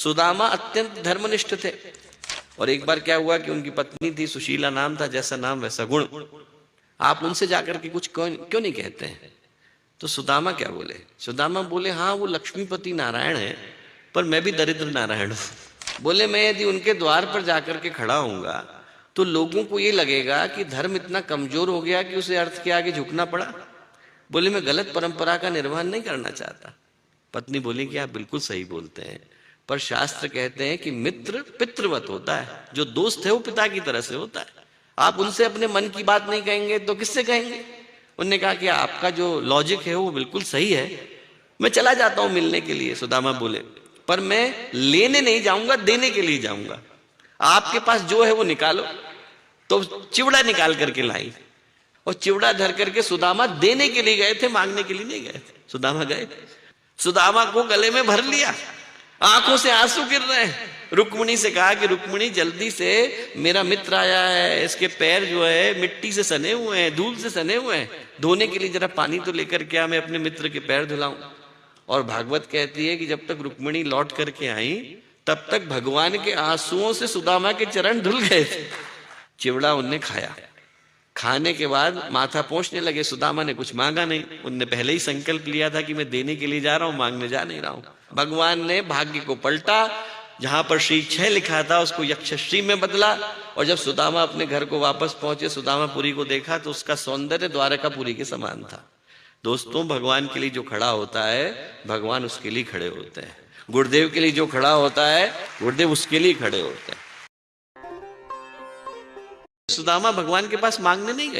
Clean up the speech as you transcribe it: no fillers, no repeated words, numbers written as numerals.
सुदामा अत्यंत धर्मनिष्ठ थे। और एक बार क्या हुआ कि उनकी पत्नी थी, सुशीला नाम था, जैसा नाम वैसा गुण। आप उनसे जाकर के कुछ क्यों नहीं कहते हैं? तो सुदामा क्या बोले? सुदामा बोले, हाँ वो लक्ष्मीपति नारायण है, पर मैं भी दरिद्र नारायण हूं। बोले, मैं यदि उनके द्वार पर जाकर के खड़ा होऊंगा तो लोगों को ये लगेगा कि धर्म इतना कमजोर हो गया कि उसे अर्थ के आगे झुकना पड़ा। बोले, मैं गलत परंपरा का निर्वहन नहीं करना चाहता। पत्नी बोली कि आप बिल्कुल सही बोलते हैं, पर शास्त्र कहते हैं कि मित्र पितृवत होता है, जो दोस्त है वो पिता की तरह से होता है। आप उनसे अपने मन की बात नहीं कहेंगे तो किससे कहेंगे? उन्होंने कहा कि आपका जो लॉजिक है वो बिल्कुल सही है, मैं चला जाता हूं मिलने के लिए। सुदामा बोले, पर मैं लेने नहीं जाऊंगा, देने के लिए जाऊंगा। आपके पास जो है वो निकालो। तो चिवड़ा निकाल करके लाई और चिवड़ा धर करके सुदामा देने के लिए गए थे, मांगने के लिए नहीं गए थे। सुदामा गए, सुदामा को गले में भर लिया, आंखों से आंसू गिर रहे हैं। रुक्मिणी से कहा कि रुक्मिणी जल्दी से, मेरा मित्र आया है, इसके पैर जो है मिट्टी से सने हुए हैं, धूल से सने हुए हैं, धोने के लिए जरा पानी तो लेकर के आ, मैं अपने मित्र के पैर धुलाऊं। और भागवत कहती है कि जब तक रुक्मिणी लौट करके आई तब तक भगवान के आंसुओं से सुदामा के चरण धुल गए थे। चिवड़ा उनने खाया, खाने के बाद माथा पोंछने लगे। सुदामा ने कुछ मांगा नहीं, उनने पहले ही संकल्प लिया था कि मैं देने के लिए जा रहा हूं, मांगने जा नहीं रहा हूं। भगवान ने भाग्य को पलटा, जहां पर श्री 6 लिखा था उसको यक्षश्री में बदला। और जब सुदामा अपने घर को वापस पहुंचे, सुदामापुरी को देखा तो उसका सौंदर्य द्वारकापुरी के समान था। दोस्तों, भगवान के लिए जो खड़ा होता है भगवान उसके लिए खड़े होते हैं। गुरुदेव के लिए जो खड़ा होता है गुरुदेव उसके लिए खड़े होते हैं। सुदामा भगवान के पास मांगने नहीं गए